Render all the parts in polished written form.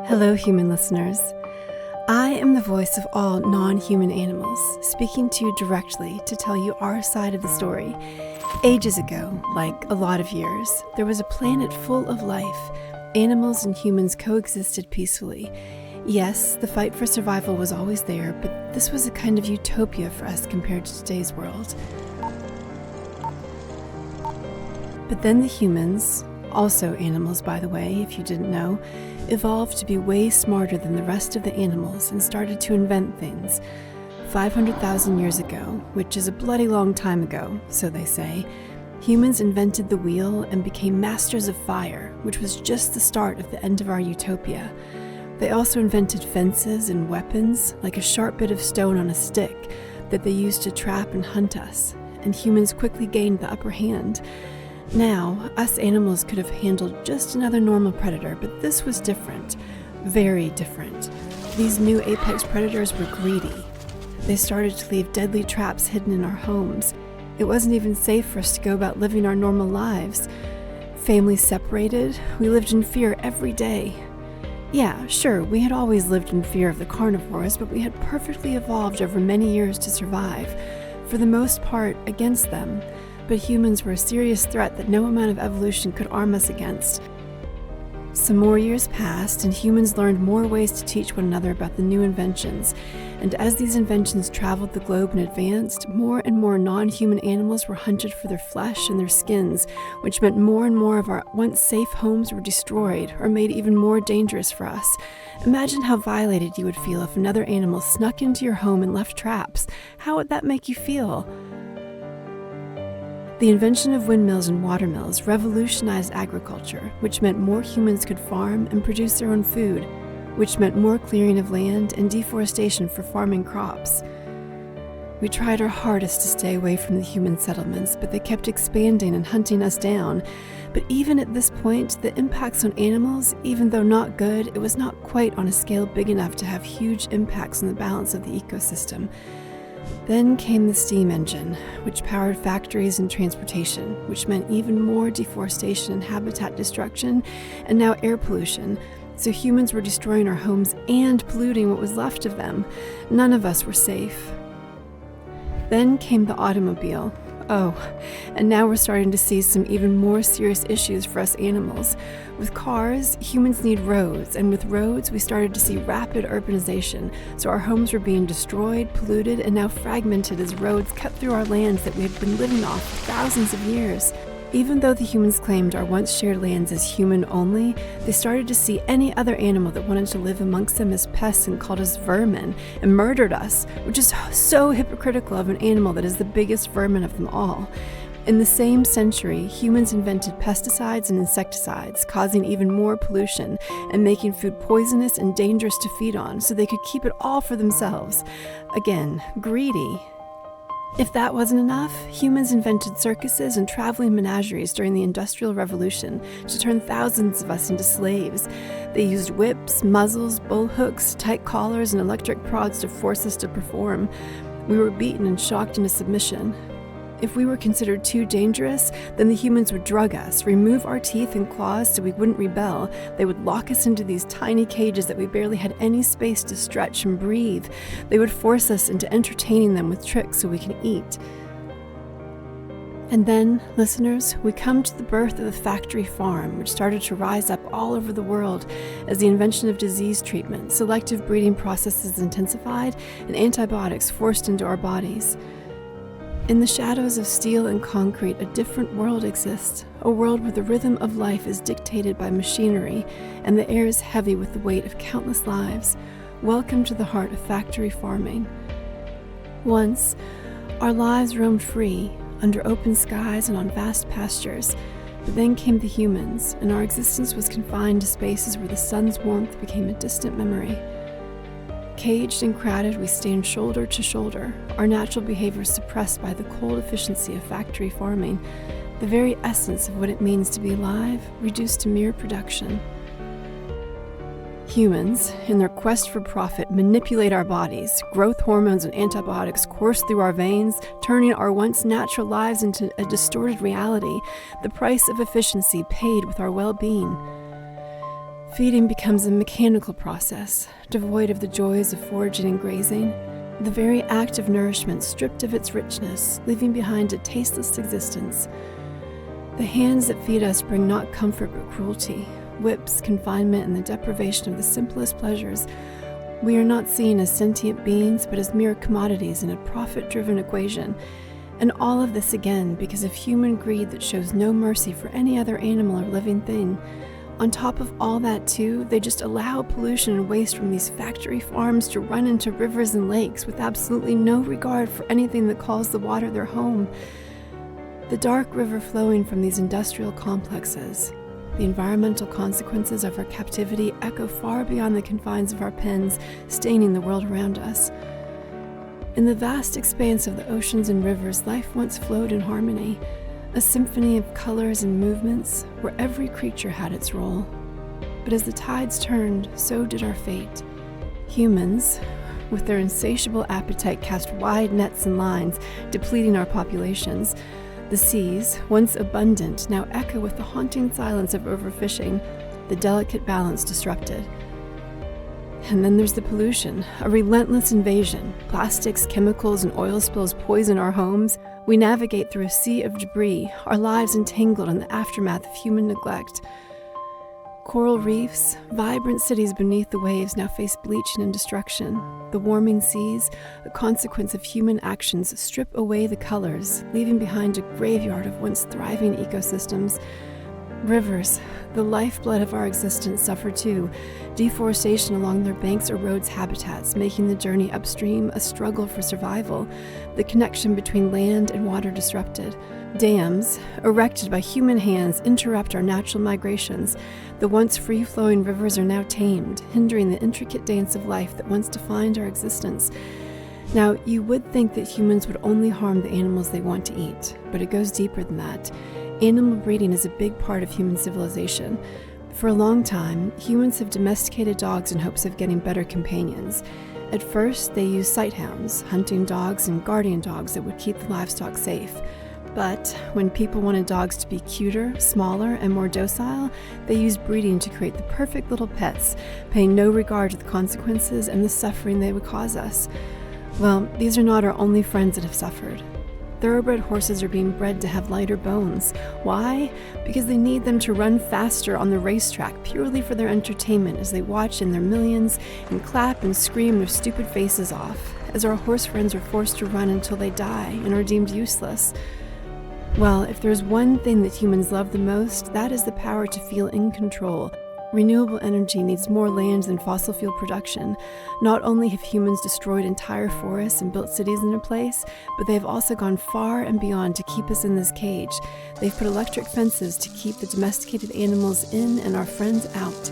Hello, human listeners. I am the voice of all non-human animals, speaking to you directly to tell you our side of the story. Ages ago, like a lot of years, there was a planet full of life. Animals and humans coexisted peacefully. Yes, the fight for survival was always there, but this was a kind of utopia for us compared to today's world. But then the humans, also animals by the way, if you didn't know, evolved to be way smarter than the rest of the animals and started to invent things. 500,000 years ago, which is a bloody long time ago, so they say, humans invented the wheel and became masters of fire, which was just the start of the end of our utopia. They also invented fences and weapons, like a sharp bit of stone on a stick, that they used to trap and hunt us, and humans quickly gained the upper hand. Now, us animals could have handled just another normal predator, but this was different. Very different. These new apex predators were greedy. They started to leave deadly traps hidden in our homes. It wasn't even safe for us to go about living our normal lives. Families separated, we lived in fear every day. Yeah, sure, we had always lived in fear of the carnivores, but we had perfectly evolved over many years to survive, for the most part against them. But humans were a serious threat that no amount of evolution could arm us against. Some more years passed, and humans learned more ways to teach one another about the new inventions. And as these inventions traveled the globe and advanced, more and more non-human animals were hunted for their flesh and their skins, which meant more and more of our once safe homes were destroyed or made even more dangerous for us. Imagine how violated you would feel if another animal snuck into your home and left traps. How would that make you feel? The invention of windmills and watermills revolutionized agriculture, which meant more humans could farm and produce their own food, which meant more clearing of land and deforestation for farming crops. We tried our hardest to stay away from the human settlements, but they kept expanding and hunting us down. But even at this point, the impacts on animals, even though not good, it was not quite on a scale big enough to have huge impacts on the balance of the ecosystem. Then came the steam engine, which powered factories and transportation, which meant even more deforestation and habitat destruction, and now air pollution. So humans were destroying our homes and polluting what was left of them. None of us were safe. Then came the automobile. Oh, and now we're starting to see some even more serious issues for us animals. With cars, humans need roads, and with roads, we started to see rapid urbanization. So our homes were being destroyed, polluted, and now fragmented as roads cut through our lands that we had been living off for thousands of years. Even though the humans claimed our once shared lands as human only, they started to see any other animal that wanted to live amongst them as pests and called us vermin and murdered us, which is so hypocritical of an animal that is the biggest vermin of them all. In the same century, humans invented pesticides and insecticides, causing even more pollution and making food poisonous and dangerous to feed on so they could keep it all for themselves. Again, greedy. If that wasn't enough, humans invented circuses and traveling menageries during the Industrial Revolution to turn thousands of us into slaves. They used whips, muzzles, bullhooks, tight collars, and electric prods to force us to perform. We were beaten and shocked into submission. If we were considered too dangerous, then the humans would drug us, remove our teeth and claws so we wouldn't rebel. They would lock us into these tiny cages that we barely had any space to stretch and breathe. They would force us into entertaining them with tricks so we can eat. And then, listeners, we come to the birth of the factory farm, which started to rise up all over the world as the invention of disease treatment, selective breeding processes intensified, and antibiotics forced into our bodies. In the shadows of steel and concrete, a different world exists, a world where the rhythm of life is dictated by machinery, and the air is heavy with the weight of countless lives. Welcome to the heart of factory farming. Once, our lives roamed free, under open skies and on vast pastures, but then came the humans, and our existence was confined to spaces where the sun's warmth became a distant memory. Caged and crowded, we stand shoulder to shoulder, our natural behavior suppressed by the cold efficiency of factory farming, the very essence of what it means to be alive, reduced to mere production. Humans, in their quest for profit, manipulate our bodies. Growth hormones and antibiotics course through our veins, turning our once natural lives into a distorted reality, the price of efficiency paid with our well-being. Feeding becomes a mechanical process, devoid of the joys of foraging and grazing. The very act of nourishment stripped of its richness, leaving behind a tasteless existence. The hands that feed us bring not comfort but cruelty, whips, confinement, and the deprivation of the simplest pleasures. We are not seen as sentient beings, but as mere commodities in a profit-driven equation. And all of this again because of human greed that shows no mercy for any other animal or living thing. On top of all that too, they just allow pollution and waste from these factory farms to run into rivers and lakes with absolutely no regard for anything that calls the water their home. The dark river flowing from these industrial complexes. The environmental consequences of our captivity echo far beyond the confines of our pens, staining the world around us. In the vast expanse of the oceans and rivers, life once flowed in harmony, a symphony of colors and movements where every creature had its role. But as the tides turned, so did our fate. Humans, with their insatiable appetite, cast wide nets and lines, depleting our populations. The seas, once abundant, now echo with the haunting silence of overfishing, the delicate balance disrupted. And then there's the pollution, a relentless invasion. Plastics, chemicals, and oil spills poison our homes. We navigate through a sea of debris, our lives entangled in the aftermath of human neglect. Coral reefs, vibrant cities beneath the waves, now face bleaching and destruction. The warming seas, a consequence of human actions, strip away the colors, leaving behind a graveyard of once thriving ecosystems. Rivers, the lifeblood of our existence, suffer too. Deforestation along their banks erodes habitats, making the journey upstream a struggle for survival. The connection between land and water disrupted. Dams, erected by human hands, interrupt our natural migrations. The once free-flowing rivers are now tamed, hindering the intricate dance of life that once defined our existence. Now, you would think that humans would only harm the animals they want to eat, but it goes deeper than that. Animal breeding is a big part of human civilization. For a long time, humans have domesticated dogs in hopes of getting better companions. At first, they used sighthounds, hunting dogs and guardian dogs that would keep the livestock safe. But when people wanted dogs to be cuter, smaller, and more docile, they used breeding to create the perfect little pets, paying no regard to the consequences and the suffering they would cause us. Well, these are not our only friends that have suffered. Thoroughbred horses are being bred to have lighter bones. Why? Because they need them to run faster on the racetrack purely for their entertainment as they watch in their millions and clap and scream their stupid faces off, as our horse friends are forced to run until they die and are deemed useless. Well, if there's one thing that humans love the most, that is the power to feel in control. Renewable energy needs more land than fossil fuel production. Not only have humans destroyed entire forests and built cities in their place, but they have also gone far and beyond to keep us in this cage. They've put electric fences to keep the domesticated animals in and our friends out.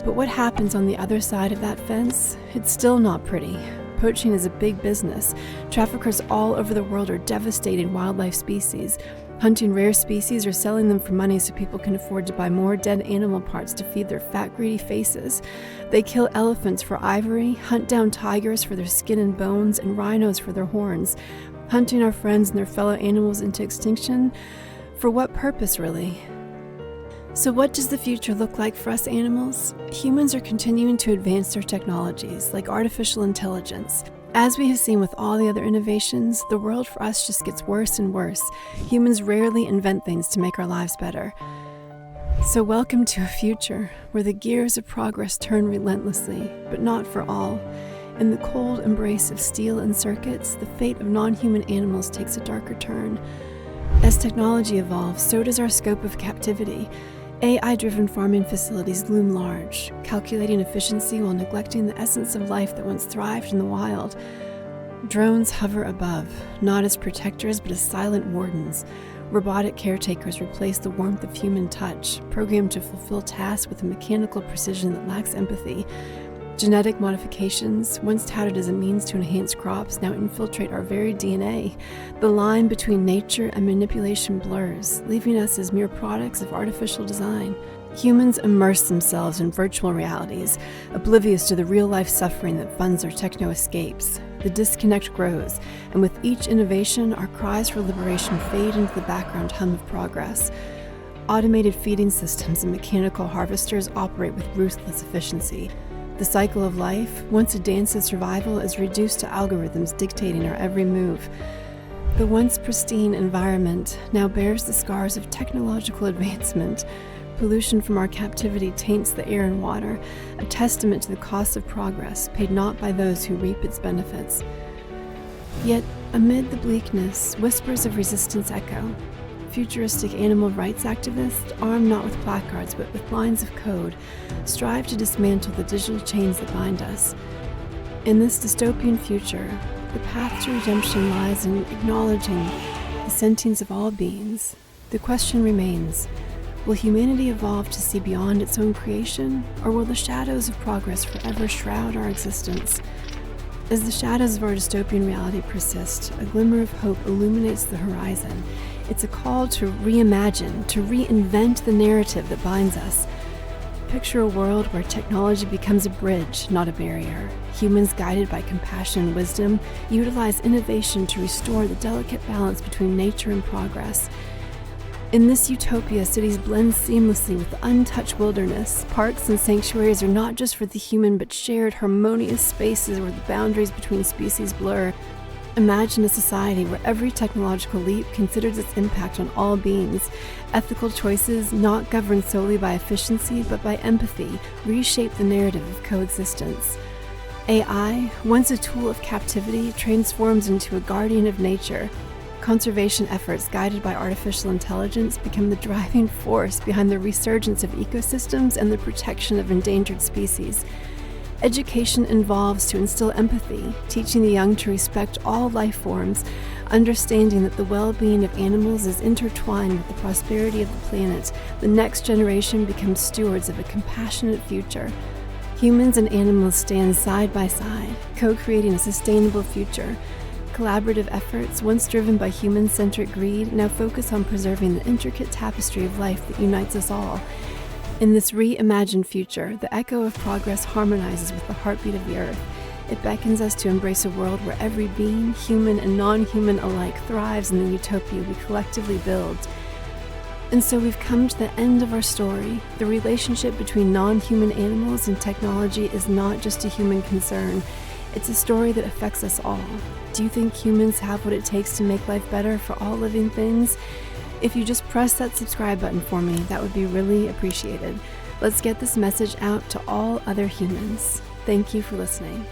But what happens on the other side of that fence? It's still not pretty. Poaching is a big business. Traffickers all over the world are devastating wildlife species, hunting rare species or selling them for money so people can afford to buy more dead animal parts to feed their fat, greedy faces. They kill elephants for ivory, hunt down tigers for their skin and bones, and rhinos for their horns, hunting our friends and their fellow animals into extinction. For what purpose, really? So what does the future look like for us animals? Humans are continuing to advance their technologies, like artificial intelligence. As we have seen with all the other innovations, the world for us just gets worse and worse. Humans rarely invent things to make our lives better. So welcome to a future where the gears of progress turn relentlessly, but not for all. In the cold embrace of steel and circuits, the fate of non-human animals takes a darker turn. As technology evolves, so does our scope of captivity. AI-driven farming facilities loom large, calculating efficiency while neglecting the essence of life that once thrived in the wild. Drones hover above, not as protectors but as silent wardens. Robotic caretakers replace the warmth of human touch, programmed to fulfill tasks with a mechanical precision that lacks empathy. Genetic modifications, once touted as a means to enhance crops, now infiltrate our very DNA. The line between nature and manipulation blurs, leaving us as mere products of artificial design. Humans immerse themselves in virtual realities, oblivious to the real-life suffering that funds their techno-escapes. The disconnect grows, and with each innovation, our cries for liberation fade into the background hum of progress. Automated feeding systems and mechanical harvesters operate with ruthless efficiency. The cycle of life, once a dance of survival, is reduced to algorithms dictating our every move. The once pristine environment now bears the scars of technological advancement. Pollution from our captivity taints the air and water, a testament to the cost of progress paid not by those who reap its benefits. Yet, amid the bleakness, whispers of resistance echo. Futuristic animal rights activists, armed not with placards but with lines of code, strive to dismantle the digital chains that bind us. In this dystopian future, the path to redemption lies in acknowledging the sentience of all beings. The question remains, will humanity evolve to see beyond its own creation, or will the shadows of progress forever shroud our existence? As the shadows of our dystopian reality persist, a glimmer of hope illuminates the horizon. It's a call to reimagine, to reinvent the narrative that binds us. Picture a world where technology becomes a bridge, not a barrier. Humans, guided by compassion and wisdom, utilize innovation to restore the delicate balance between nature and progress. In this utopia, cities blend seamlessly with the untouched wilderness. Parks and sanctuaries are not just for the human, but shared, harmonious spaces where the boundaries between species blur. Imagine a society where every technological leap considers its impact on all beings. Ethical choices, not governed solely by efficiency, but by empathy, reshape the narrative of coexistence. AI, once a tool of captivity, transforms into a guardian of nature. Conservation efforts guided by artificial intelligence become the driving force behind the resurgence of ecosystems and the protection of endangered species. Education involves to instill empathy, teaching the young to respect all life forms, understanding that the well-being of animals is intertwined with the prosperity of the planet. The next generation becomes stewards of a compassionate future. Humans and animals stand side by side, co-creating a sustainable future. Collaborative efforts, once driven by human-centric greed, now focus on preserving the intricate tapestry of life that unites us all. In this reimagined future, the echo of progress harmonizes with the heartbeat of the earth. It beckons us to embrace a world where every being, human and non-human alike, thrives in the utopia we collectively build. And so we've come to the end of our story. The relationship between non-human animals and technology is not just a human concern. It's a story that affects us all. Do you think humans have what it takes to make life better for all living things? If you just press that subscribe button for me, that would be really appreciated. Let's get this message out to all other humans. Thank you for listening.